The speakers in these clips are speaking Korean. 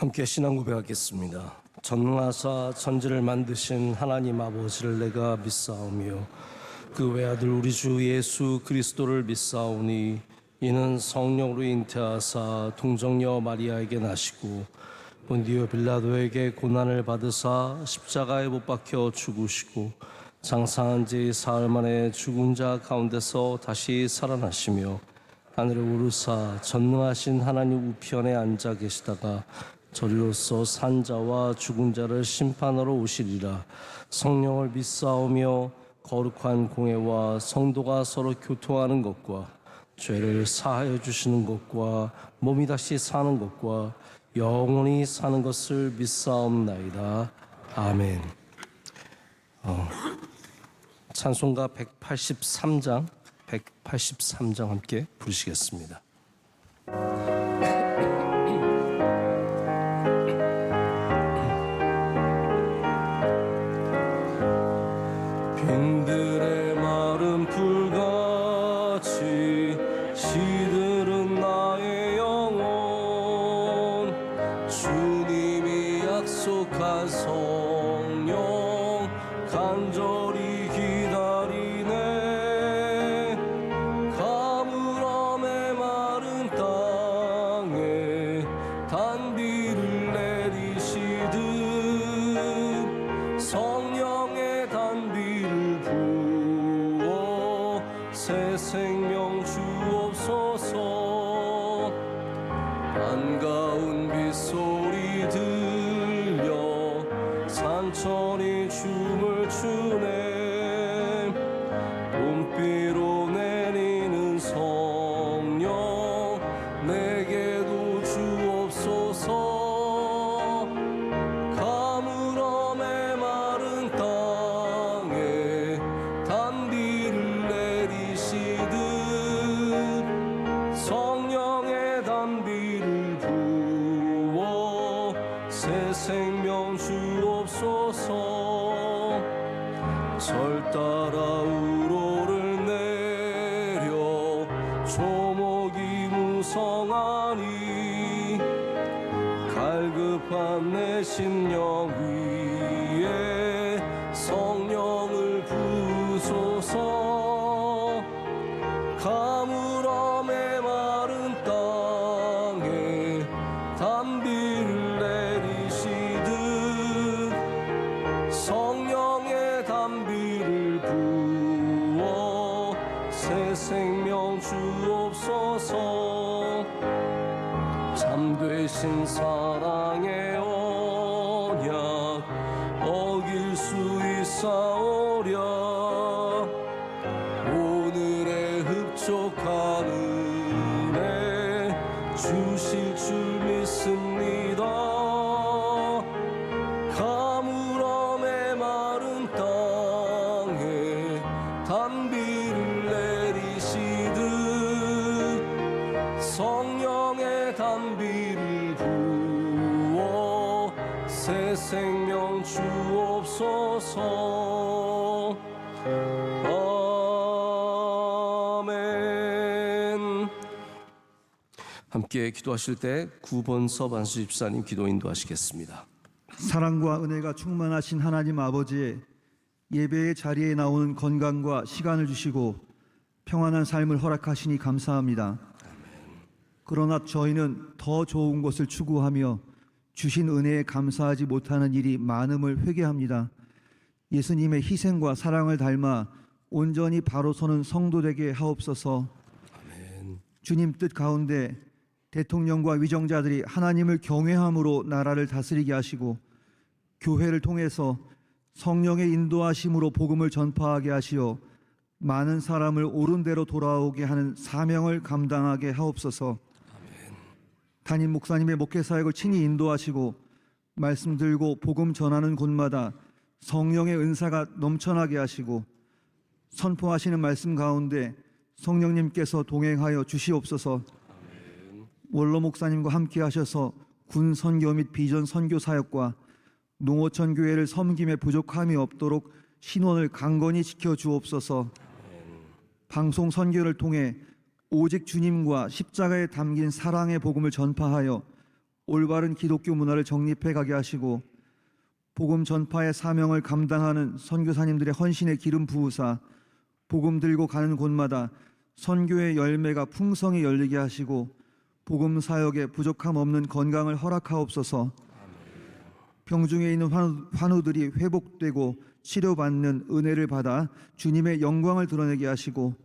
함께 신앙 고백하겠습니다. 전능하사 천지를 만드신 하나님 아버지를 내가 믿사오며 그 외아들 우리 주 예수 그리스도를 믿사오니 이는 성령으로 잉태하사 동정녀 마리아에게 나시고 본디오 빌라도에게 고난을 받으사 십자가에 못 박혀 죽으시고 장사한 지 사흘 만에 죽은 자 가운데서 다시 살아나시며 하늘에 오르사 전능하신 하나님 우편에 앉아 계시다가 저리로서 산 자와 죽은 자를 심판하러 오시리라. 성령을 믿사오며 거룩한 공회와 성도가 서로 교통하는 것과 죄를 사하여 주시는 것과 몸이 다시 사는 것과 영원히 사는 것을 믿사옵나이다. 아멘. 찬송가 183장 함께 부르시겠습니다. 빈들의 마른 풀같이 시들은 나의 영혼 주님이 약속한 성령 간절히 기다리네 가물함에 마른 땅에 단비를 내리시듯 성령의 단비를 부어 새 생명 주옵소서 반가운 빗소리 들려 산천이 춤을 추네 봄비로 내리는 성령 내게도 주옵소서 가물함에 마른 땅에 단비를 내리시듯 성령의 단비를 부어 새 생명 주옵소서 절 따라 우로를 내려 조목이 무성하니 갈급한 내 심령 위에 성령을 부소서 가물함에 마른 땅에 단비를 내리시듯 성령의 단비를 부어 새 생명 주옵소서 참되신 사랑의 언약 어길 수 있사오랴 오늘의 흡족한 은혜 주실 줄 믿습니다 가물함에 마른 땅에 단비를 내리시듯 성령의 단비를 부어 새 생명 주옵소서 아멘. 함께 기도하실 때 9번 서반수 집사님 기도 인도하시겠습니다. 사랑과 은혜가 충만하신 하나님 아버지의 예배의 자리에 나오는 건강과 시간을 주시고 평안한 삶을 허락하시니 감사합니다. 그러나 저희는 더 좋은 것을 추구하며 주신 은혜에 감사하지 못하는 일이 많음을 회개합니다. 예수님의 희생과 사랑을 닮아 온전히 바로 서는 성도 되게 하옵소서. 아멘. 주님 뜻 가운데 대통령과 위정자들이 하나님을 경외함으로 나라를 다스리게 하시고 교회를 통해서 성령의 인도하심으로 복음을 전파하게 하시어 많은 사람을 옳은 대로 돌아오게 하는 사명을 감당하게 하옵소서. 담임 목사님의 목회 사역을 친히 인도하시고 말씀 들고 복음 전하는 곳마다 성령의 은사가 넘쳐나게 하시고 선포하시는 말씀 가운데 성령님께서 동행하여 주시옵소서. 원로 목사님과 함께 하셔서 군 선교 및 비전 선교 사역과 농어촌 교회를 섬김에 부족함이 없도록 신원을 강건히 지켜 주옵소서. 방송 선교를 통해 오직 주님과 십자가에 담긴 사랑의 복음을 전파하여 올바른 기독교 문화를 정립해 가게 하시고 복음 전파의 사명을 감당하는 선교사님들의 헌신의 기름 부으사 복음 들고 가는 곳마다 선교의 열매가 풍성히 열리게 하시고 복음 사역에 부족함 없는 건강을 허락하옵소서. 병중에 있는 환우들이 회복되고 치료받는 은혜를 받아 주님의 영광을 드러내게 하시고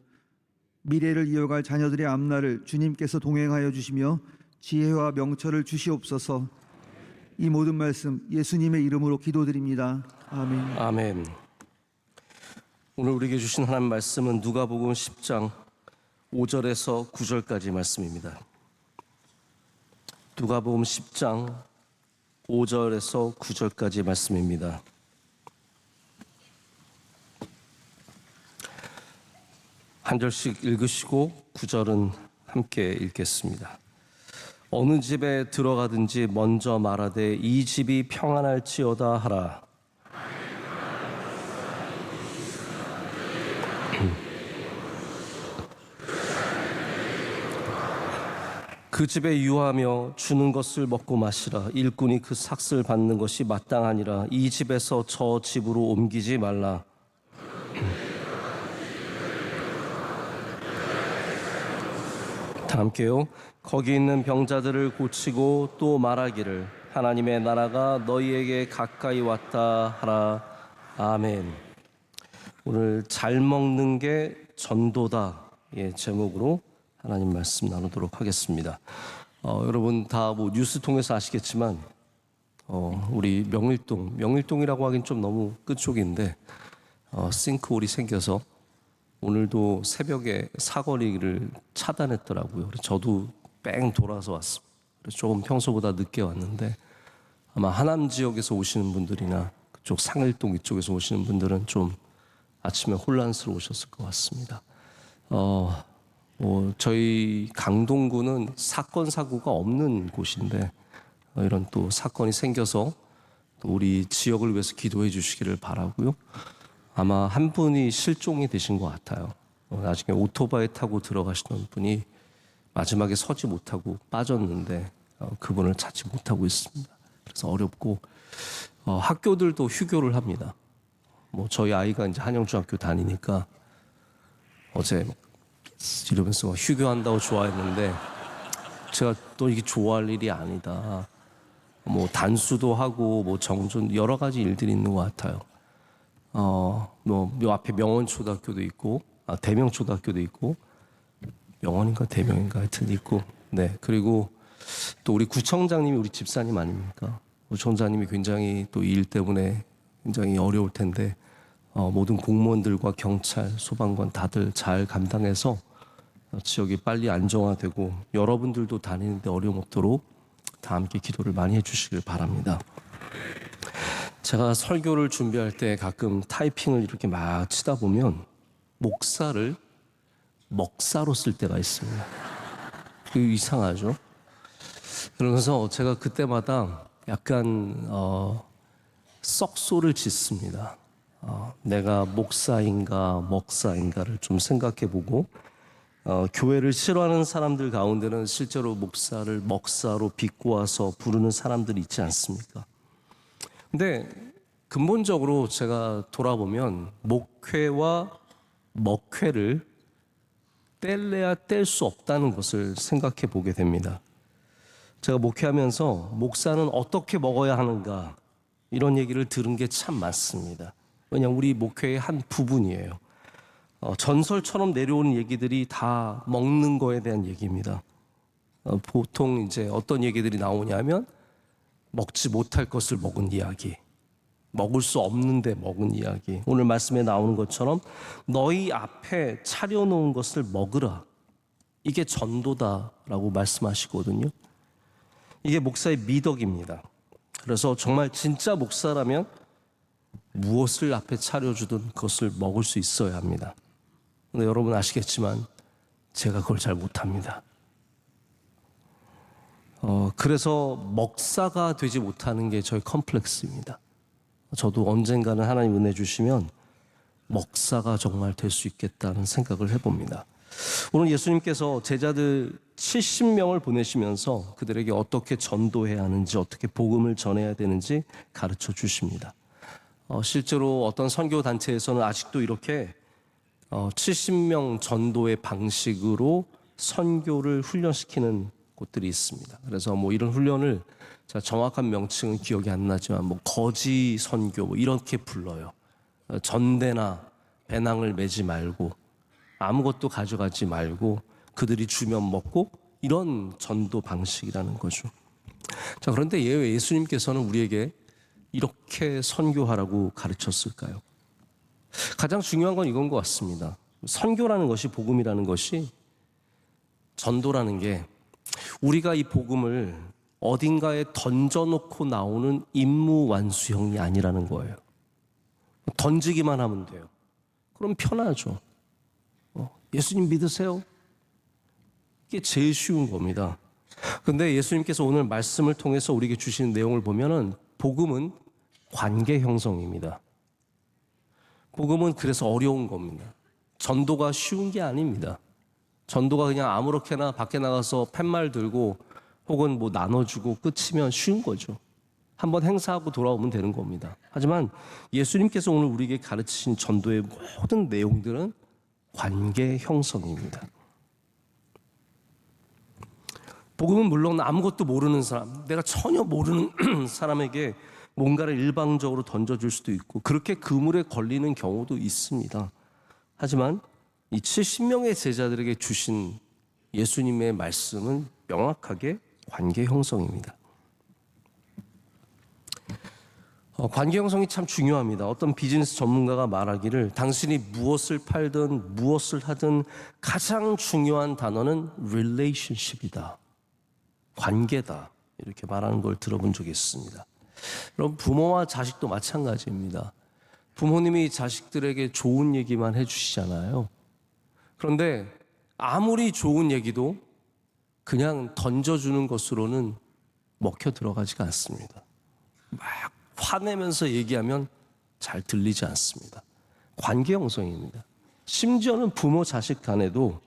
미래를 이어갈 자녀들의 앞날을 주님께서 동행하여 주시며 지혜와 명철을 주시옵소서. 이 모든 말씀 예수님의 이름으로 기도드립니다. 아멘. 아멘. 오늘 우리에게 주신 하나님 말씀은 누가복음 10장 5절에서 9절까지 말씀입니다. 누가복음 10장 5절에서 9절까지 말씀입니다. 한 절씩 읽으시고 9절은 함께 읽겠습니다. 어느 집에 들어가든지 먼저 말하되 이 집이 평안할지어다 하라. 그 집에 유하며 주는 것을 먹고 마시라. 일꾼이 그 삭을 받는 것이 마땅하니라. 이 집에서 저 집으로 옮기지 말라. 다 함께요. 거기 있는 병자들을 고치고 또 말하기를 하나님의 나라가 너희에게 가까이 왔다 하라. 아멘. 오늘 잘 먹는 게 전도다 제목으로 하나님 말씀 나누도록 하겠습니다. 여러분 다 뭐 뉴스 통해서 아시겠지만 우리 명일동이라고 하긴 좀 너무 끝쪽인데 싱크홀이 생겨서 오늘도 새벽에 사거리를 차단했더라고요. 그래서 저도 뺑 돌아서 왔습니다. 그래서 조금 평소보다 늦게 왔는데 아마 하남 지역에서 오시는 분들이나 그쪽 상일동 이쪽에서 오시는 분들은 좀 아침에 혼란스러우셨을 것 같습니다. 저희 강동구는 사건 사고가 없는 곳인데 이런 또 사건이 생겨서 또 우리 지역을 위해서 기도해 주시기를 바라고요. 아마 한 분이 실종이 되신 것 같아요. 나중에 오토바이 타고 들어가시던 분이 마지막에 서지 못하고 빠졌는데 그분을 찾지 못하고 있습니다. 그래서 어렵고 학교들도 휴교를 합니다. 저희 아이가 이제 한영중학교 다니니까 어제 이러면서 휴교한다고 좋아했는데 제가 또 이게 좋아할 일이 아니다. 단수도 하고 정전 여러 가지 일들이 있는 것 같아요. 요 앞에 명원초등학교도 있고, 대명초등학교도 있고, 명원인가 대명인가 하여튼 있고, 네. 그리고 또 우리 구청장님이 우리 집사님 아닙니까? 구청장님이 굉장히 또 일 때문에 굉장히 어려울 텐데, 모든 공무원들과 경찰, 소방관 다들 잘 감당해서 지역이 빨리 안정화되고 여러분들도 다니는데 어려움 없도록 다 함께 기도를 많이 해주시길 바랍니다. 제가 설교를 준비할 때 가끔 타이핑을 이렇게 막 치다 보면 목사를 먹사로 쓸 때가 있습니다. 그 이상하죠? 그러면서 제가 그때마다 약간 썩소를 짓습니다. 내가 목사인가 먹사인가를 좀 생각해보고 교회를 싫어하는 사람들 가운데는 실제로 목사를 먹사로 비꼬아서 부르는 사람들이 있지 않습니까? 근데 근본적으로 제가 돌아보면 목회와 먹회를 뗄래야 뗄 수 없다는 것을 생각해 보게 됩니다. 제가 목회하면서 목사는 어떻게 먹어야 하는가 이런 얘기를 들은 게 참 많습니다. 왜냐하면 우리 목회의 한 부분이에요. 전설처럼 내려오는 얘기들이 다 먹는 거에 대한 얘기입니다. 보통 이제 어떤 얘기들이 나오냐면 먹지 못할 것을 먹은 이야기, 먹을 수 없는데 먹은 이야기. 오늘 말씀에 나오는 것처럼 너희 앞에 차려놓은 것을 먹으라. 이게 전도다라고 말씀하시거든요. 이게 목사의 미덕입니다. 그래서 정말 진짜 목사라면 무엇을 앞에 차려주든 그것을 먹을 수 있어야 합니다. 근데 여러분 아시겠지만 제가 그걸 잘 못합니다. 그래서 먹사가 되지 못하는 게 저의 컴플렉스입니다. 저도 언젠가는 하나님 은혜 주시면 먹사가 정말 될 수 있겠다는 생각을 해봅니다. 오늘 예수님께서 제자들 70명을 보내시면서 그들에게 어떻게 전도해야 하는지, 어떻게 복음을 전해야 되는지 가르쳐 주십니다. 실제로 어떤 선교 단체에서는 아직도 이렇게 70명 전도의 방식으로 선교를 훈련시키는 곳들이 있습니다. 그래서 뭐 이런 훈련을 제가 정확한 명칭은 기억이 안 나지만 뭐 거지 선교 뭐 이렇게 불러요. 전대나 배낭을 메지 말고 아무것도 가져가지 말고 그들이 주면 먹고, 이런 전도 방식이라는 거죠. 자, 그런데 왜 예수님께서는 우리에게 이렇게 선교하라고 가르쳤을까요? 가장 중요한 건 이건 것 같습니다. 선교라는 것이, 복음이라는 것이, 전도라는 게 우리가 이 복음을 어딘가에 던져놓고 나오는 임무 완수형이 아니라는 거예요. 던지기만 하면 돼요. 그럼 편하죠. 예수님 믿으세요? 이게 제일 쉬운 겁니다. 근데 예수님께서 오늘 말씀을 통해서 우리에게 주시는 내용을 보면은 복음은 관계 형성입니다. 복음은 그래서 어려운 겁니다. 전도가 쉬운 게 아닙니다. 전도가 그냥 아무렇게나 밖에 나가서 팻말 들고 혹은 뭐 나눠주고 끝이면 쉬운 거죠. 한번 행사하고 돌아오면 되는 겁니다. 하지만 예수님께서 오늘 우리에게 가르치신 전도의 모든 내용들은 관계 형성입니다. 복음은 물론 아무것도 모르는 사람, 내가 전혀 모르는 사람에게 뭔가를 일방적으로 던져줄 수도 있고 그렇게 그물에 걸리는 경우도 있습니다. 하지만 이 70명의 제자들에게 주신 예수님의 말씀은 명확하게 관계 형성입니다. 관계 형성이 참 중요합니다. 어떤 비즈니스 전문가가 말하기를 당신이 무엇을 팔든 무엇을 하든 가장 중요한 단어는 relationship이다. 관계다. 이렇게 말하는 걸 들어본 적이 있습니다. 여러분, 부모와 자식도 마찬가지입니다. 부모님이 자식들에게 좋은 얘기만 해주시잖아요. 그런데 아무리 좋은 얘기도 그냥 던져주는 것으로는 먹혀 들어가지가 않습니다. 막 화내면서 얘기하면 잘 들리지 않습니다. 관계 형성입니다. 심지어는 부모 자식 간에도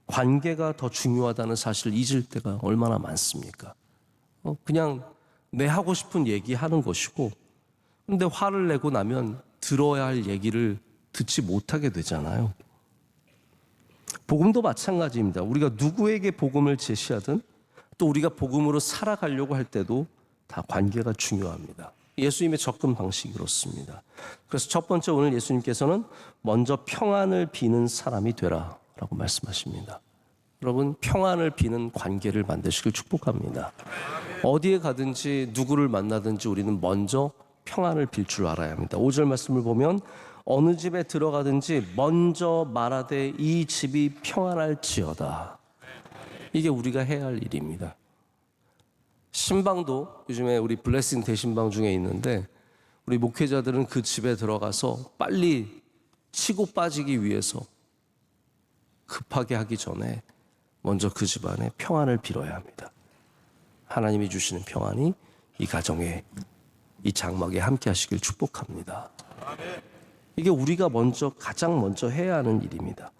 관계가 더 중요하다는 사실을 잊을 때가 얼마나 많습니까? 그냥 내 하고 싶은 얘기 하는 것이고, 근데 화를 내고 나면 들어야 할 얘기를 듣지 못하게 되잖아요. 복음도 마찬가지입니다. 우리가 누구에게 복음을 제시하든 또 우리가 복음으로 살아가려고 할 때도 다 관계가 중요합니다. 예수님의 접근 방식이 그렇습니다. 그래서 첫 번째, 오늘 예수님께서는 먼저 평안을 비는 사람이 되라 라고 말씀하십니다. 여러분, 평안을 비는 관계를 만드시길 축복합니다. 어디에 가든지 누구를 만나든지 우리는 먼저 평안을 빌 줄 알아야 합니다. 5절 말씀을 보면 어느 집에 들어가든지 먼저 말하되 이 집이 평안할지어다. 이게 우리가 해야 할 일입니다. 신방도 요즘에 우리 블레싱 대신방 중에 있는데 우리 목회자들은 그 집에 들어가서 빨리 치고 빠지기 위해서 급하게 하기 전에 먼저 그 집안에 평안을 빌어야 합니다. 하나님이 주시는 평안이 이 가정에, 이 장막에 함께 하시길 축복합니다. 이게 우리가 가장 먼저 해야 하는 일입니다.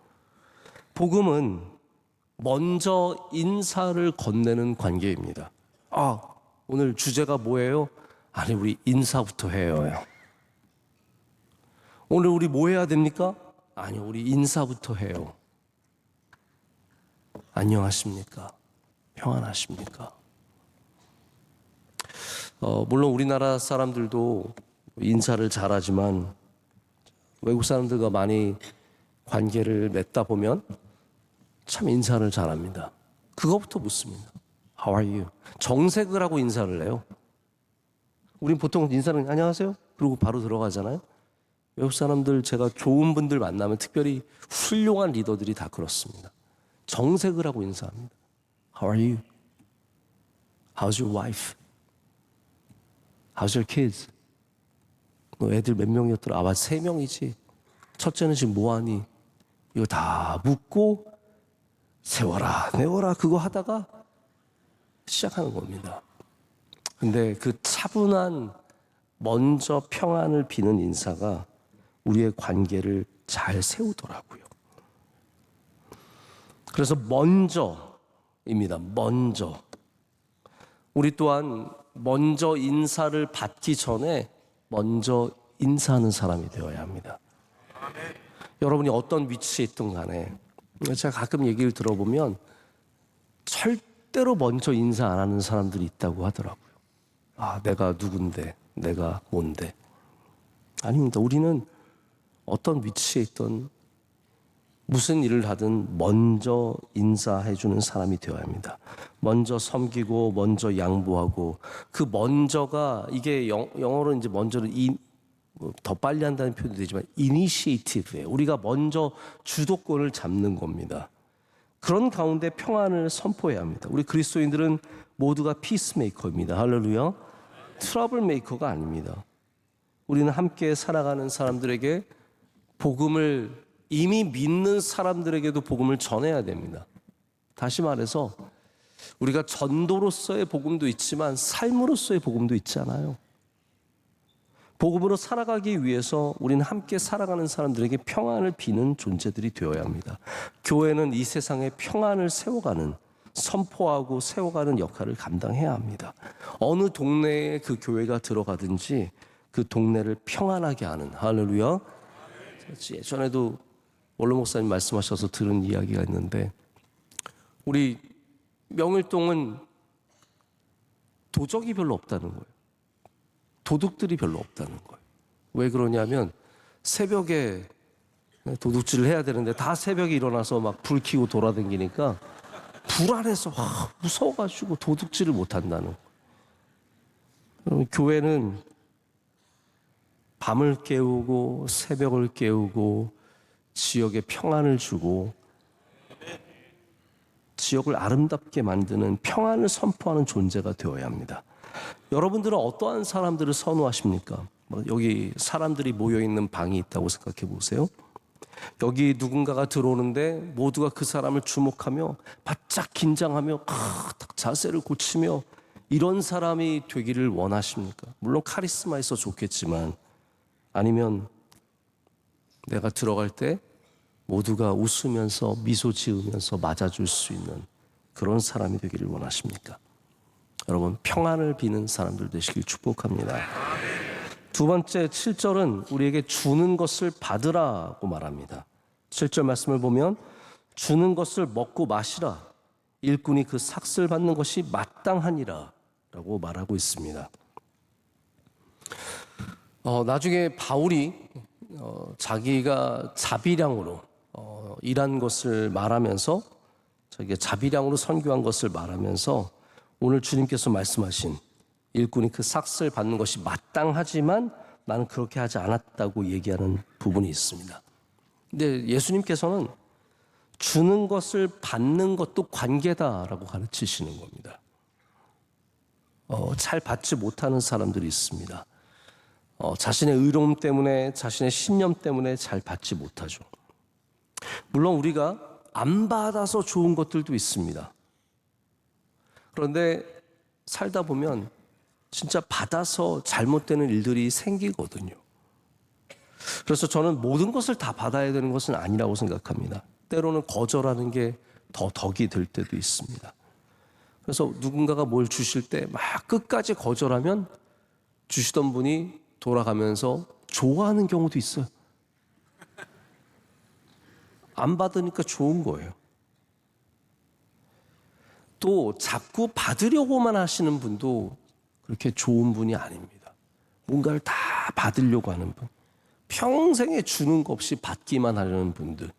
복음은 먼저 인사를 건네는 관계입니다. 오늘 주제가 뭐예요? 아니, 우리 인사부터 해요. 오늘 우리 뭐 해야 됩니까? 아니, 우리 인사부터 해요. 안녕하십니까? 평안하십니까? 물론 우리나라 사람들도 인사를 잘하지만 외국 사람들과 많이 관계를 맺다 보면 참 인사를 잘합니다. 그거부터 묻습니다. How are you? 정색을 하고 인사를 해요. 우린 보통 인사는 안녕하세요? 그러고 바로 들어가잖아요. 외국 사람들, 제가 좋은 분들 만나면 특별히 훌륭한 리더들이 다 그렇습니다. 정색을 하고 인사합니다. How are you? How's your wife? How's your kids? 너 애들 몇 명이었더라? 맞아, 3명이지. 첫째는 지금 뭐하니? 이거 다 묻고 세워라 내워라 그거 하다가 시작하는 겁니다. 근데 그 차분한 먼저 평안을 비는 인사가 우리의 관계를 잘 세우더라고요. 그래서 먼저입니다. 먼저. 우리 또한 먼저 인사를 받기 전에 먼저 인사하는 사람이 되어야 합니다. 여러분이 어떤 위치에 있든 간에 제가 가끔 얘기를 들어보면 절대로 먼저 인사 안 하는 사람들이 있다고 하더라고요. 아, 내가 누군데, 내가 뭔데. 아닙니다. 우리는 어떤 위치에 있든 무슨 일을 하든 먼저 인사해주는 사람이 되어야 합니다. 먼저 섬기고 먼저 양보하고, 그 먼저가 이게 영어로 이제 먼저는 더 빨리 한다는 표현도 되지만 이니시에이티브예요. 우리가 먼저 주도권을 잡는 겁니다. 그런 가운데 평안을 선포해야 합니다. 우리 그리스도인들은 모두가 피스메이커입니다. 할렐루야. 트러블 메이커가 아닙니다. 우리는 함께 살아가는 사람들에게 복음을, 이미 믿는 사람들에게도 복음을 전해야 됩니다. 다시 말해서 우리가 전도로서의 복음도 있지만 삶으로서의 복음도 있잖아요. 복음으로 살아가기 위해서 우리는 함께 살아가는 사람들에게 평안을 비는 존재들이 되어야 합니다. 교회는 이 세상에 평안을 세워가는, 선포하고 세워가는 역할을 감당해야 합니다. 어느 동네에 그 교회가 들어가든지 그 동네를 평안하게 하는, 할렐루야. 예전에도 원로 목사님 말씀하셔서 들은 이야기가 있는데, 우리 명일동은 도적이 별로 없다는 거예요. 도둑들이 별로 없다는 거예요. 왜 그러냐면 새벽에 도둑질을 해야 되는데 다 새벽에 일어나서 막 불 켜고 돌아다니니까 불안해서 무서워가지고 도둑질을 못 한다는 거예요. 교회는 밤을 깨우고 새벽을 깨우고 지역에 평안을 주고 지역을 아름답게 만드는, 평안을 선포하는 존재가 되어야 합니다. 여러분들은 어떠한 사람들을 선호하십니까? 여기 사람들이 모여있는 방이 있다고 생각해 보세요. 여기 누군가가 들어오는데 모두가 그 사람을 주목하며 바짝 긴장하며 딱 자세를 고치며 이런 사람이 되기를 원하십니까? 물론 카리스마 있어 좋겠지만, 아니면 내가 들어갈 때 모두가 웃으면서 미소 지으면서 맞아줄 수 있는 그런 사람이 되기를 원하십니까? 여러분, 평안을 비는 사람들 되시길 축복합니다. 두 번째 7절은 우리에게 주는 것을 받으라고 말합니다. 7절 말씀을 보면 주는 것을 먹고 마시라, 일꾼이 그 삭슬 받는 것이 마땅하니라 라고 말하고 있습니다. 나중에 바울이 자기가 자비량으로 일한 것을 말하면서, 자기가 자비량으로 선교한 것을 말하면서 오늘 주님께서 말씀하신 일꾼이 그 삭슬 받는 것이 마땅하지만 나는 그렇게 하지 않았다고 얘기하는 부분이 있습니다. 근데 예수님께서는 주는 것을 받는 것도 관계다라고 가르치시는 겁니다. 잘 받지 못하는 사람들이 있습니다. 자신의 의로움 때문에, 자신의 신념 때문에 잘 받지 못하죠. 물론 우리가 안 받아서 좋은 것들도 있습니다. 그런데 살다 보면 진짜 받아서 잘못되는 일들이 생기거든요. 그래서 저는 모든 것을 다 받아야 되는 것은 아니라고 생각합니다. 때로는 거절하는 게 더 덕이 될 때도 있습니다. 그래서 누군가가 뭘 주실 때 막 끝까지 거절하면 주시던 분이 돌아가면서 좋아하는 경우도 있어요. 안 받으니까 좋은 거예요. 또 자꾸 받으려고만 하시는 분도 그렇게 좋은 분이 아닙니다. 뭔가를 다 받으려고 하는 분, 평생에 주는 거 없이 받기만 하려는 분들.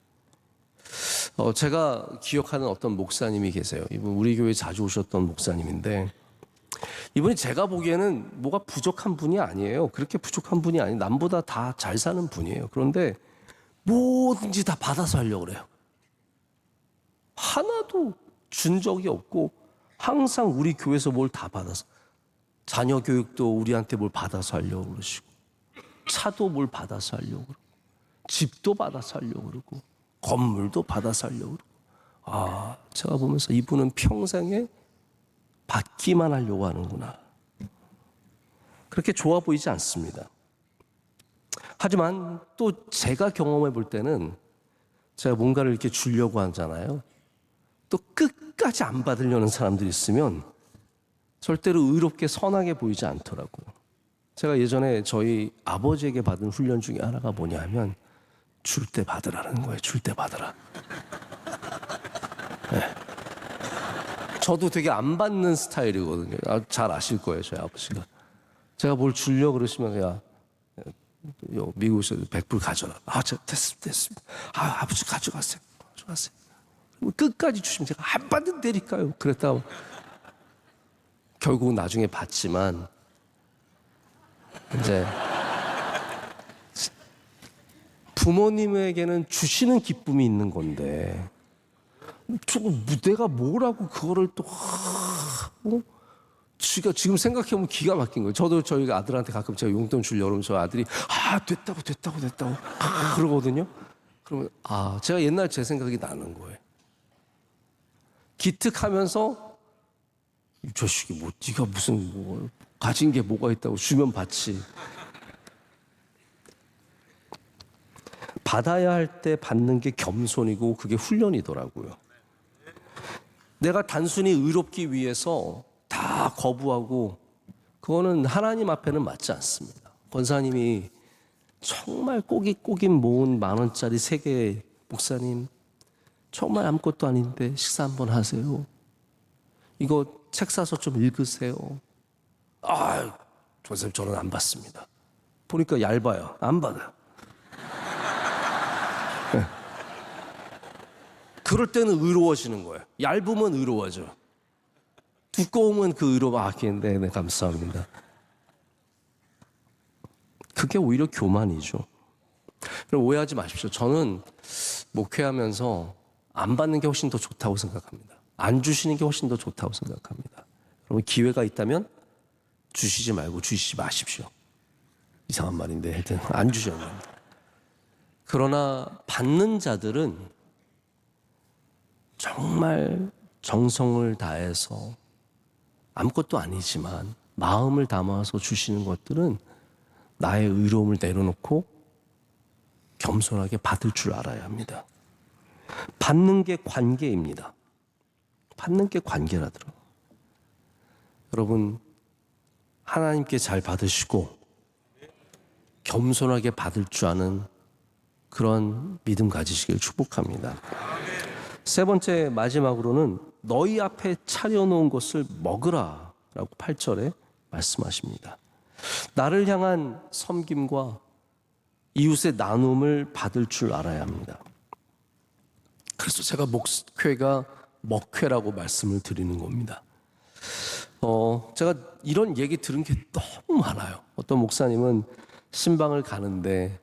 제가 기억하는 어떤 목사님이 계세요. 이분 우리 교회 자주 오셨던 목사님인데, 이분이 제가 보기에는 뭐가 부족한 분이 아니에요. 그렇게 부족한 분이 아니에요. 남보다 다 잘 사는 분이에요. 그런데 뭐든지 다 받아서 하려고 그래요. 하나도 준 적이 없고 항상 우리 교회에서 뭘 다 받아서, 자녀 교육도 우리한테 뭘 받아서 하려고 그러시고, 차도 뭘 받아서 하려고 그러고, 집도 받아서 하려고 그러고, 건물도 받아서 하려고 그러고. 제가 보면서 이분은 평생에 받기만 하려고 하는구나. 그렇게 좋아 보이지 않습니다. 하지만 또 제가 경험해 볼 때는, 제가 뭔가를 이렇게 주려고 하잖아요. 또 끝까지 안 받으려는 사람들이 있으면 절대로 의롭게 선하게 보이지 않더라고요. 제가 예전에 저희 아버지에게 받은 훈련 중에 하나가 뭐냐 하면 줄 때 받으라는 거예요. 줄 때 받으라. 네. 저도 되게 안 받는 스타일이거든요. 잘 아실 거예요, 저희 아버지가. 제가 뭘 주려고 그러시면 야 미국에서 100불 가져라. 됐습니다. 아버지 가져가세요. 끝까지 주시면 제가 안 받는다니까요. 그랬다가 결국 나중에 받지만 이제 부모님에게는 주시는 기쁨이 있는 건데 저거 내가 뭐라고 그거를 또 지금 생각해보면 기가 막힌 거예요. 저도 저희 아들한테 가끔 제가 용돈 주려고 그러면 저 아들이 됐다고 그러거든요. 그러면 제가 옛날 제 생각이 나는 거예요. 기특하면서 이 자식이 뭐 네가 무슨 가진 게 뭐가 있다고 주면 받지. 받아야 할 때 받는 게 겸손이고 그게 훈련이더라고요. 내가 단순히 의롭기 위해서 다 거부하고 그거는 하나님 앞에는 맞지 않습니다. 권사님이 정말 꼬깃꼬깃 모은 10,000원짜리 3개 목사님 정말 아무것도 아닌데 식사 한번 하세요. 이거 책 사서 좀 읽으세요. 권사님 저는 안 받습니다. 보니까 얇아요. 안 받아요. 네. 그럴 때는 의로워지는 거예요. 얇으면 의로워져. 두꺼우면 그 의로 네, 감사합니다. 그게 오히려 교만이죠. 그럼 오해하지 마십시오. 저는 목회하면서 안 받는 게 훨씬 더 좋다고 생각합니다. 안 주시는 게 훨씬 더 좋다고 생각합니다. 여러분 기회가 있다면 주시지 말고 주시지 마십시오. 이상한 말인데 하여튼 안 주셔야 됩니다. 그러나 받는 자들은 정말 정성을 다해서 아무것도 아니지만 마음을 담아서 주시는 것들은 나의 의로움을 내려놓고 겸손하게 받을 줄 알아야 합니다. 받는 게 관계입니다. 받는 게 관계라더라고요. 여러분 하나님께 잘 받으시고 겸손하게 받을 줄 아는 그런 믿음 가지시길 축복합니다. 세 번째 마지막으로는 너희 앞에 차려놓은 것을 먹으라 라고 8절에 말씀하십니다. 나를 향한 섬김과 이웃의 나눔을 받을 줄 알아야 합니다. 그래서 제가 목회가 먹회라고 말씀을 드리는 겁니다. 제가 이런 얘기 들은 게 너무 많아요. 어떤 목사님은 신방을 가는데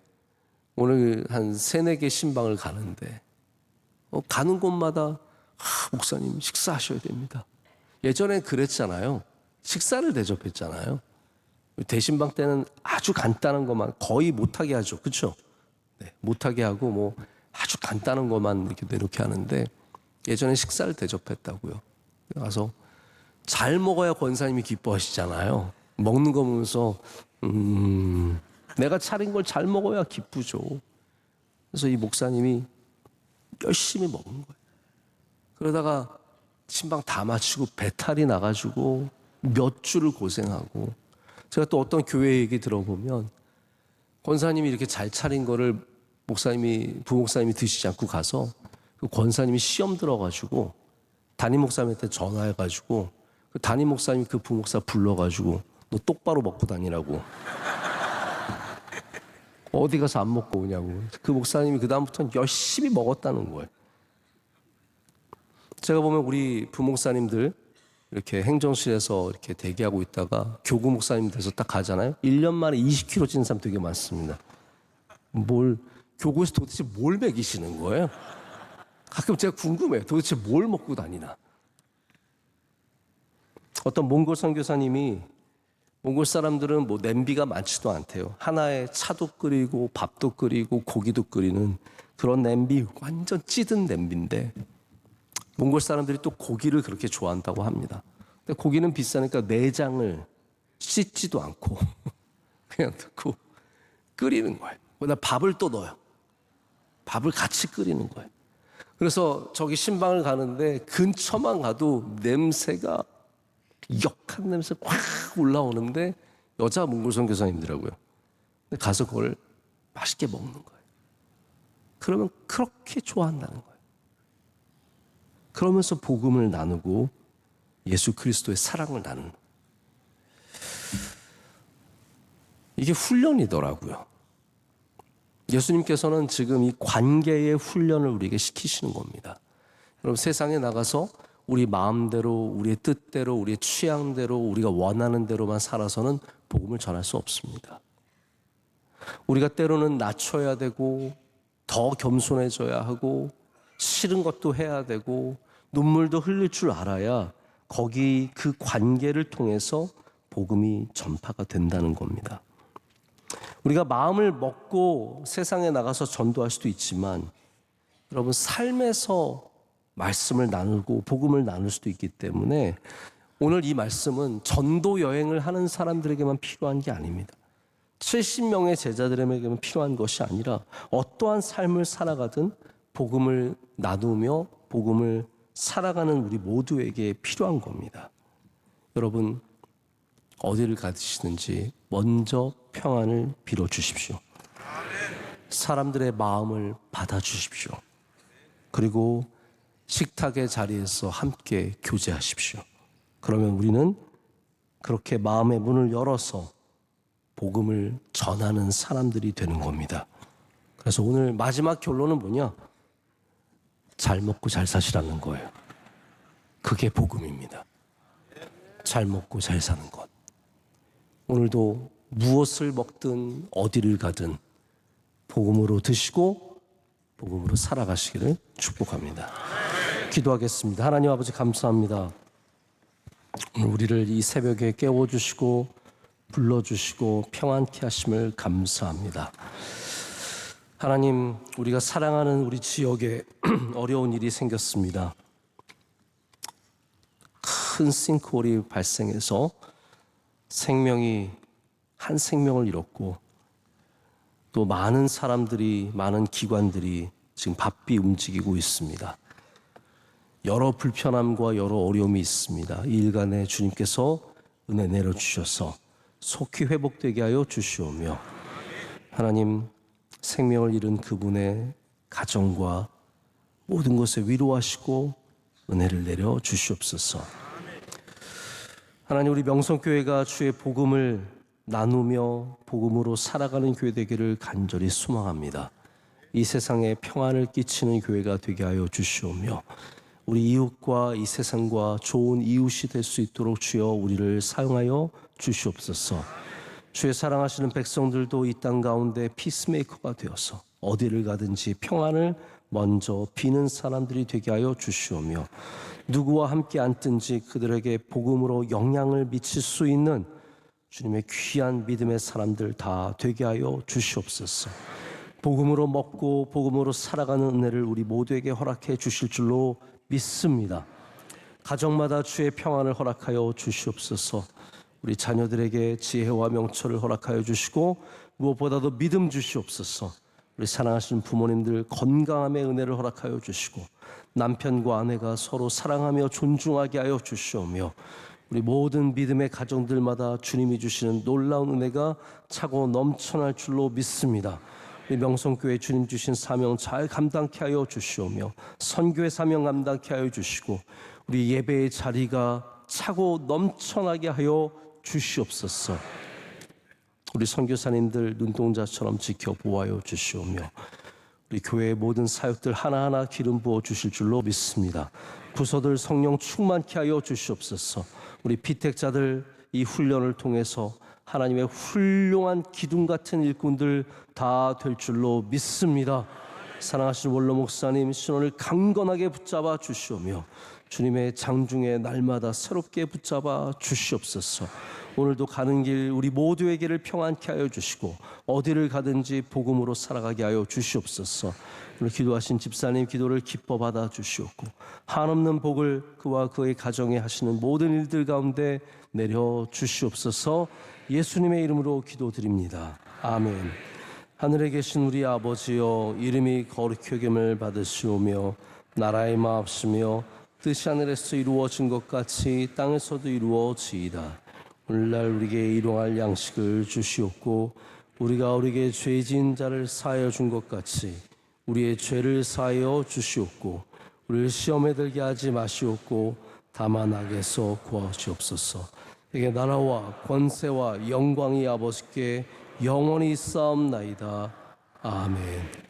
오늘 한 3-4개 신방을 가는데 가는 곳마다 목사님 식사하셔야 됩니다. 예전에 그랬잖아요. 식사를 대접했잖아요. 대신방 때는 아주 간단한 것만 거의 못하게 하죠. 그렇죠? 네, 못하게 하고 뭐 아주 간단한 것만 이렇게 내놓게 하는데 예전에 식사를 대접했다고요. 그래서 잘 먹어야 권사님이 기뻐하시잖아요. 먹는 거 보면서 내가 차린 걸 잘 먹어야 기쁘죠. 그래서 이 목사님이 열심히 먹은 거예요. 그러다가 신방 다 마치고 배탈이 나가지고 몇 주를 고생하고 제가 또 어떤 교회 얘기 들어보면 권사님이 이렇게 잘 차린 거를 부목사님이 드시지 않고 가서 그 권사님이 시험 들어가지고 담임 목사님한테 전화해가지고 그 담임 목사님이 그 부목사 불러가지고 너 똑바로 먹고 다니라고 어디 가서 안 먹고 오냐고. 그 목사님이 그 다음부터는 열심히 먹었다는 거예요. 제가 보면 우리 부목사님들 이렇게 행정실에서 이렇게 대기하고 있다가 교구 목사님 돼서 딱 가잖아요. 1년 만에 20kg 찐 사람 되게 많습니다. 교구에서 도대체 뭘 먹이시는 거예요? 가끔 제가 궁금해요. 도대체 뭘 먹고 다니나. 어떤 몽골 선교사님이 몽골 사람들은 뭐 냄비가 많지도 않대요. 하나에 차도 끓이고 밥도 끓이고 고기도 끓이는 그런 냄비, 완전 찌든 냄비인데 몽골 사람들이 또 고기를 그렇게 좋아한다고 합니다. 근데 고기는 비싸니까 내장을 씻지도 않고 그냥 넣고 끓이는 거예요. 거기다 밥을 또 넣어요. 밥을 같이 끓이는 거예요. 그래서 저기 신방을 가는데 근처만 가도 냄새가 역한 냄새 확 올라오는데 여자 몽골 선교사님들하고요. 근데 가서 그걸 맛있게 먹는 거예요. 그러면 그렇게 좋아한다는 거예요. 그러면서 복음을 나누고 예수 그리스도의 사랑을 나누는 거예요. 이게 훈련이더라고요. 예수님께서는 지금 이 관계의 훈련을 우리에게 시키시는 겁니다. 여러분, 세상에 나가서 우리 마음대로, 우리의 뜻대로, 우리의 취향대로, 우리가 원하는 대로만 살아서는 복음을 전할 수 없습니다. 우리가 때로는 낮춰야 되고 더 겸손해져야 하고 싫은 것도 해야 되고 눈물도 흘릴 줄 알아야 거기 그 관계를 통해서 복음이 전파가 된다는 겁니다. 우리가 마음을 먹고 세상에 나가서 전도할 수도 있지만 여러분, 삶에서 말씀을 나누고 복음을 나눌 수도 있기 때문에 오늘 이 말씀은 전도 여행을 하는 사람들에게만 필요한 게 아닙니다. 70명의 제자들에게만 필요한 것이 아니라 어떠한 삶을 살아가든 복음을 나누며 복음을 살아가는 우리 모두에게 필요한 겁니다. 여러분, 어디를 가시든지 먼저 평안을 빌어주십시오. 사람들의 마음을 받아주십시오. 그리고 식탁의 자리에서 함께 교제하십시오. 그러면 우리는 그렇게 마음의 문을 열어서 복음을 전하는 사람들이 되는 겁니다. 그래서 오늘 마지막 결론은 뭐냐? 잘 먹고 잘 사시라는 거예요. 그게 복음입니다. 잘 먹고 잘 사는 것. 오늘도 무엇을 먹든 어디를 가든 복음으로 드시고 복음으로 살아가시기를 축복합니다. 기도하겠습니다. 하나님 아버지, 감사합니다. 오늘 우리를 이 새벽에 깨워주시고 불러주시고 평안케 하심을 감사합니다. 하나님, 우리가 사랑하는 우리 지역에 어려운 일이 생겼습니다. 큰 싱크홀이 발생해서 한 생명을 잃었고 또 많은 사람들이, 많은 기관들이 지금 바삐 움직이고 있습니다. 여러 불편함과 여러 어려움이 있습니다. 이 일간에 주님께서 은혜 내려주셔서 속히 회복되게 하여 주시오며, 하나님, 생명을 잃은 그분의 가정과 모든 것에 위로하시고 은혜를 내려 주시옵소서. 하나님, 우리 명성교회가 주의 복음을 나누며 복음으로 살아가는 교회 되기를 간절히 소망합니다. 이 세상에 평안을 끼치는 교회가 되게 하여 주시오며, 우리 이웃과 이 세상과 좋은 이웃이 될 수 있도록 주여 우리를 사용하여 주시옵소서. 주의 사랑하시는 백성들도 이 땅 가운데 피스메이커가 되어서 어디를 가든지 평안을 먼저 비는 사람들이 되게 하여 주시오며, 누구와 함께 앉든지 그들에게 복음으로 영향을 미칠 수 있는 주님의 귀한 믿음의 사람들 다 되게 하여 주시옵소서. 복음으로 먹고 복음으로 살아가는 은혜를 우리 모두에게 허락해 주실 줄로 믿습니다. 가정마다 주의 평안을 허락하여 주시옵소서. 우리 자녀들에게 지혜와 명철을 허락하여 주시고 무엇보다도 믿음 주시옵소서. 우리 사랑하시는 부모님들 건강함의 은혜를 허락하여 주시고 남편과 아내가 서로 사랑하며 존중하게 하여 주시오며, 우리 모든 믿음의 가정들마다 주님이 주시는 놀라운 은혜가 차고 넘쳐날 줄로 믿습니다. 우리 명성교회 주님 주신 사명 잘 감당케 하여 주시오며 선교의 사명 감당케 하여 주시고 우리 예배의 자리가 차고 넘쳐나게 하여 주시옵소서. 우리 선교사님들 눈동자처럼 지켜 보호하여 주시오며 우리 교회의 모든 사역들 하나하나 기름 부어 주실 줄로 믿습니다. 부서들 성령 충만케 하여 주시옵소서. 우리 피택자들 이 훈련을 통해서 하나님의 훌륭한 기둥 같은 일꾼들 다 될 줄로 믿습니다. 사랑하시는 원로 목사님 신원을 강건하게 붙잡아 주시오며 주님의 장중에 날마다 새롭게 붙잡아 주시옵소서. 오늘도 가는 길 우리 모두에게를 평안케 하여 주시고 어디를 가든지 복음으로 살아가게 하여 주시옵소서. 오늘 기도하신 집사님 기도를 기뻐 받아 주시옵고 한없는 복을 그와 그의 가정에 하시는 모든 일들 가운데 내려 주시옵소서. 예수님의 이름으로 기도드립니다. 아멘. 하늘에 계신 우리 아버지여, 이름이 거룩히 여김을 받으시오며 나라의 마옵시며 뜻이 하늘에서 이루어진 것 같이 땅에서도 이루어지이다. 오늘날 우리에게 일용할 양식을 주시옵고 우리가 우리에게 죄 지은 자를 사하여 준 것 같이 우리의 죄를 사하여 주시옵고 우리를 시험에 들게 하지 마시옵고 다만 악에서 구하시옵소서. 이게 나라와 권세와 영광이 아버지께 영원히 있사옵나이다. 아멘.